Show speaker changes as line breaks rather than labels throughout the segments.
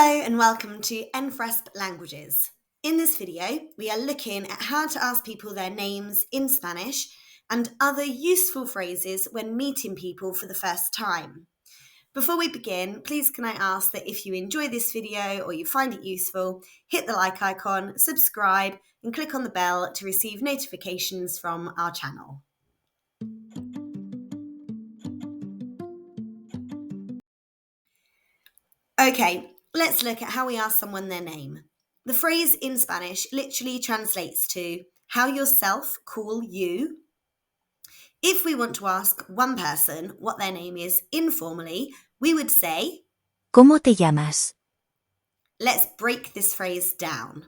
Hello and welcome to Enfresp Languages. In this video, we are looking at how to ask people their names in Spanish and other useful phrases when meeting people for the first time. Before we begin, please can I ask that if you enjoy this video or you find it useful, hit the like icon, subscribe and click on the bell to receive notifications from our channel. Okay, let's look at how we ask someone their name. The phrase in Spanish literally translates to how yourself call you. If we want to ask one person what their name is informally, we would say,
¿Cómo te llamas?
Let's break this phrase down.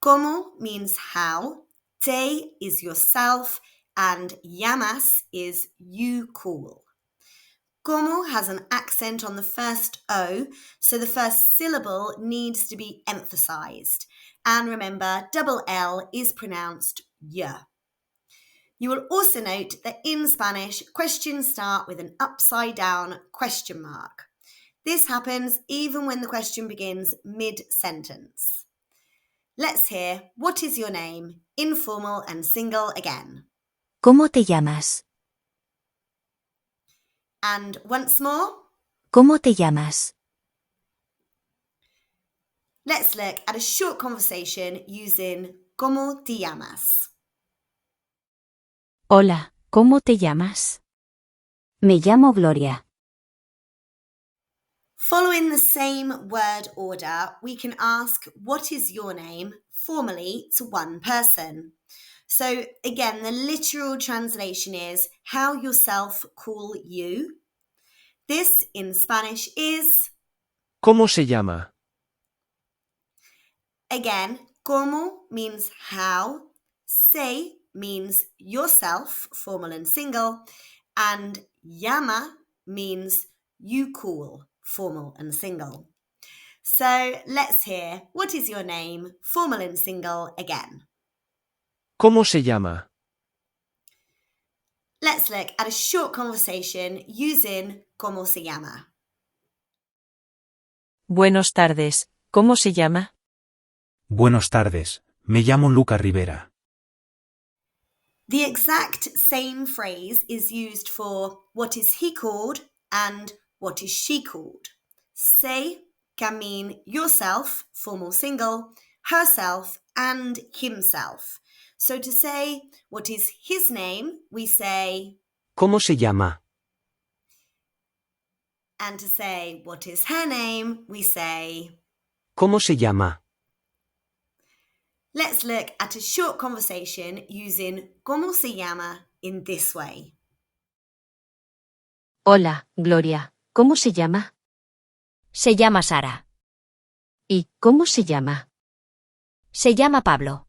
Cómo means how, te is yourself, and llamas is you call. Cómo has an accent on the first O, so the first syllable needs to be emphasized. And remember, double L is pronounced y. You will also note that in Spanish, questions start with an upside-down question mark. This happens even when the question begins mid-sentence. Let's hear what is your name, informal and single again.
¿Cómo te llamas?
And once more.
¿Cómo te llamas?
Let's look at a short conversation using ¿Cómo te llamas?
Hola, ¿cómo te llamas? Me llamo Gloria.
Following the same word order, we can ask what is your name formally to one person. So again, the literal translation is how yourself call you. This in Spanish is
¿Cómo se llama?
Again, ¿cómo means how, se means yourself, formal and single, and llama means you call, formal and single. So let's hear what is your name, formal and single again.
¿Cómo se llama?
Let's look at a short conversation using ¿Cómo se llama?
Buenos tardes, ¿cómo se llama?
Buenos tardes, me llamo Luca Rivera.
The exact same phrase is used for what is he called and what is she called. Se can mean yourself, formal single, herself, and himself. So to say what is his name, we say
¿Cómo se llama?
And to say what is her name, we say
¿Cómo se llama?
Let's look at a short conversation using ¿Cómo se llama? In this way.
Hola, Gloria, ¿cómo se llama? Se llama Sara. ¿Y cómo se llama? Se llama Pablo.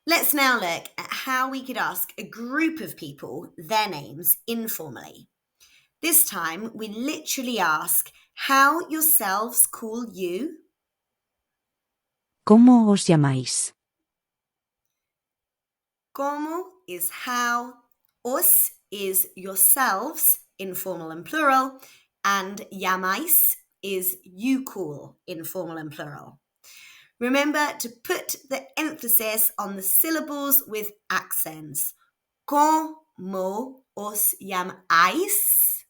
Let's now look at how we could ask a group of people their names informally. This time, we literally ask how yourselves call you.
¿Cómo os llamáis?
Cómo is how, os is yourselves, informal and plural, and llamáis is you call, informal and plural. Remember to put the emphasis on the syllables with accents. ¿Cómo os llamáis?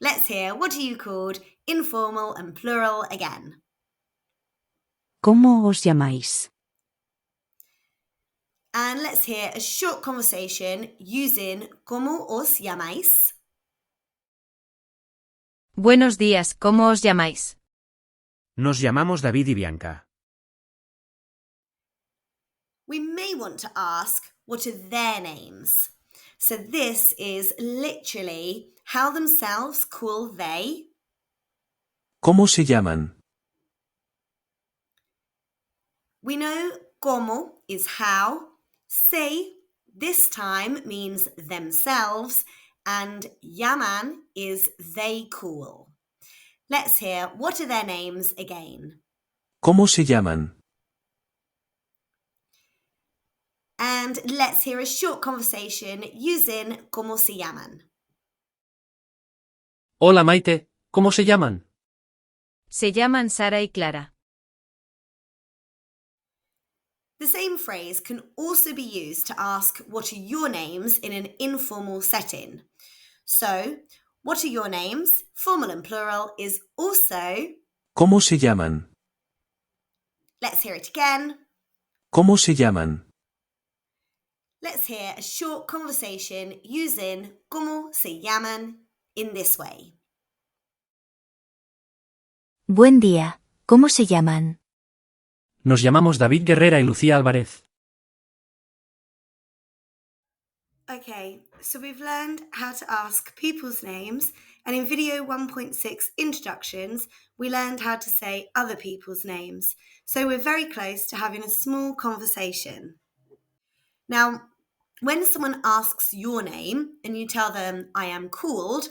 Let's hear what are you called, informal and plural again.
¿Cómo os llamáis?
And let's hear a short conversation using ¿Cómo os llamáis?
Buenos días, ¿cómo os llamáis?
Nos llamamos David y Bianca.
We may want to ask what are their names. So this is literally how themselves call they.
¿Cómo se llaman?
We know cómo is how, se this time means themselves, and llaman is they call. Let's hear what are their names again.
¿Cómo se llaman?
And let's hear a short conversation using ¿Cómo se llaman?
Hola Maite, ¿cómo se llaman?
Se llaman Sara y Clara.
The same phrase can also be used to ask what are your names in an informal setting. So, what are your names, formal and plural, is also,
¿Cómo se llaman?
let's hear it again.
¿Cómo se llaman?
Let's hear a short conversation using cómo se llaman in this way.
Buen día. ¿Cómo se llaman?
Nos llamamos David Guerrera y Lucía Álvarez.
Okay, so we've learned how to ask people's names, and in video 1.6 introductions, we learned how to say other people's names. So we're very close to having a small conversation. Now, when someone asks your name and you tell them, I am called,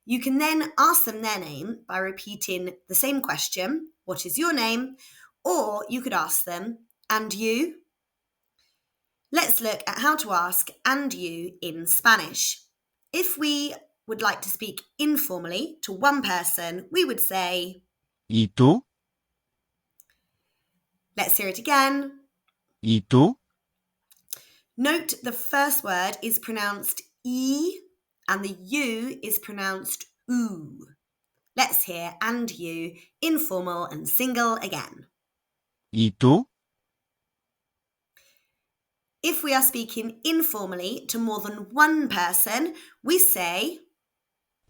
you can then ask them their name by repeating the same question, what is your name? Or you could ask them, and you? Let's look at how to ask and you in Spanish. If we would like to speak informally to one person, we would say,
¿Y tú?
let's hear it again.
¿Y tú?
Note the first word is pronounced E and the U is pronounced oo. Let's hear and you, informal and single again.
¿Y tú?
If we are speaking informally to more than one person, we say,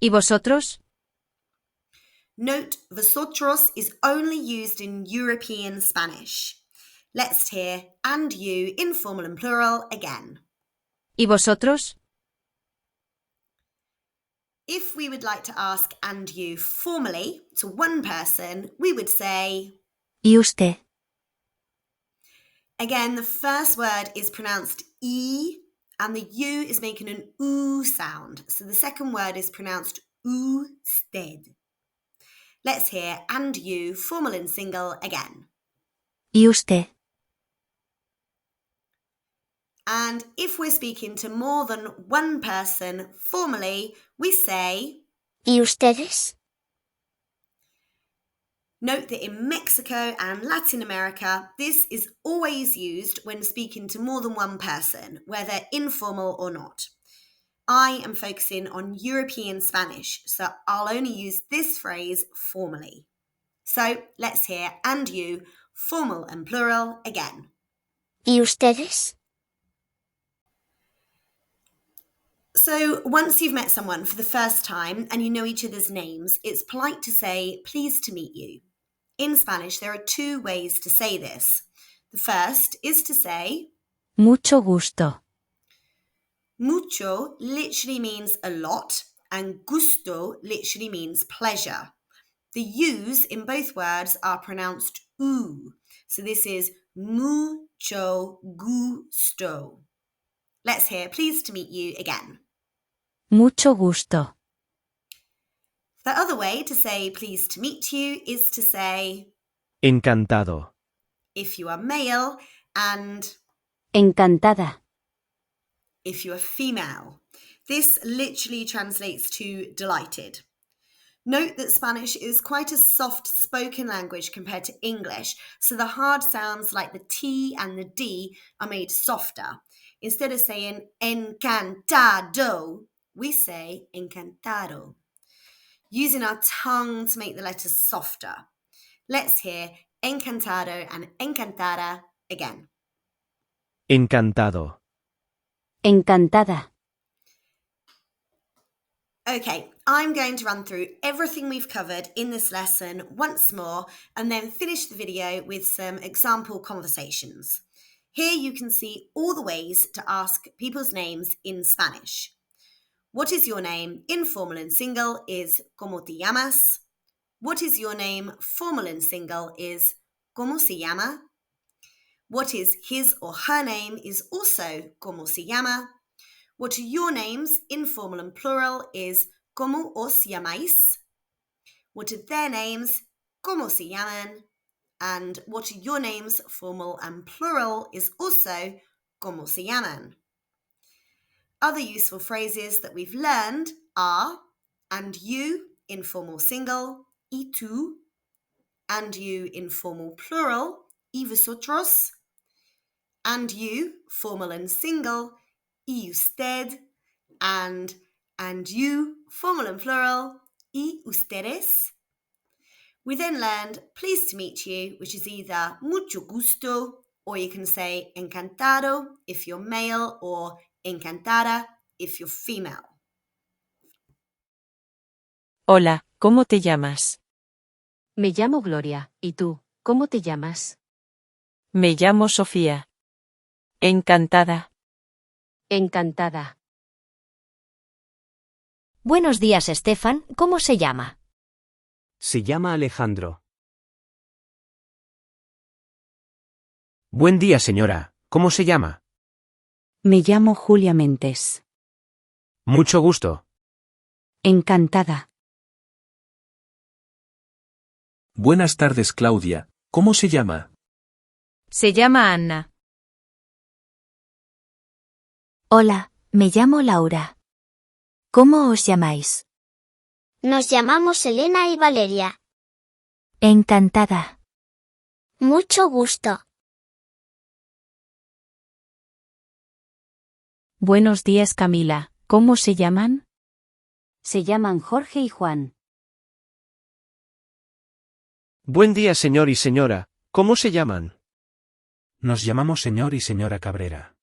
¿Y vosotros?
note vosotros is only used in European Spanish. Let's hear and you, informal and plural, again.
¿Y vosotros?
If we would like to ask and you formally to one person, we would say,
¿Y usted?
again, the first word is pronounced E and the U is making an oo sound. So the second word is pronounced usted. Let's hear and you, formal and single, again.
¿Y usted?
And if we're speaking to more than one person formally, we say,
¿Y ustedes?
note that in Mexico and Latin America, this is always used when speaking to more than one person, whether informal or not. I am focusing on European Spanish, so I'll only use this phrase formally. So let's hear and you, formal and plural, again.
¿Y ustedes?
So once you've met someone for the first time and you know each other's names, it's polite to say, pleased to meet you. In Spanish, there are two ways to say this. The first is to say,
Mucho gusto.
mucho literally means a lot, and gusto literally means pleasure. The U's in both words are pronounced oo. So this is mucho gusto. Let's hear pleased to meet you again.
Mucho gusto.
The other way to say pleased to meet you is to say,
Encantado.
if you are male, and
Encantada.
if you are female. This literally translates to delighted. Note that Spanish is quite a soft spoken language compared to English, so the hard sounds like the T and the D are made softer. Instead of saying encantado, we say encantado, using our tongue to make the letters softer. Let's hear encantado and encantada again.
Encantado.
Encantada.
Okay, I'm going to run through everything we've covered in this lesson once more and then finish the video with some example conversations. Here you can see all the ways to ask people's names in Spanish. What is your name, informal and single, is ¿Cómo te llamas? What is your name, formal and single, is ¿Cómo se llama? What is his or her name is also ¿Cómo se llama? What are your names, informal and plural, is ¿Cómo os llamáis? What are their names, ¿Cómo se llaman? And what are your names, formal and plural, is also ¿Cómo se llaman? Other useful phrases that we've learned are and you, informal single, y tú, and you, informal plural, y vosotros. And you, formal and single, y usted. And you, formal and plural, y ustedes. We then learned pleased to meet you, which is either mucho gusto, or you can say encantado if you're male, or encantada if you're female.
Hola, ¿cómo te llamas?
Me llamo Gloria, ¿y tú? ¿Cómo te llamas?
Me llamo Sofía. Encantada.
Encantada. Buenos días, Estefan, ¿cómo se llama?
Se llama Alejandro. Buen día, señora. ¿Cómo se llama?
Me llamo Julia Mentes.
Mucho gusto.
Encantada.
Buenas tardes, Claudia. ¿Cómo se llama?
Se llama Anna.
Hola, me llamo Laura. ¿Cómo os llamáis?
Nos llamamos Elena y Valeria.
Encantada.
Mucho gusto.
Buenos días, Camila. ¿Cómo se llaman?
Se llaman Jorge y Juan.
Buen día, señor y señora. ¿Cómo se llaman?
Nos llamamos señor y señora Cabrera.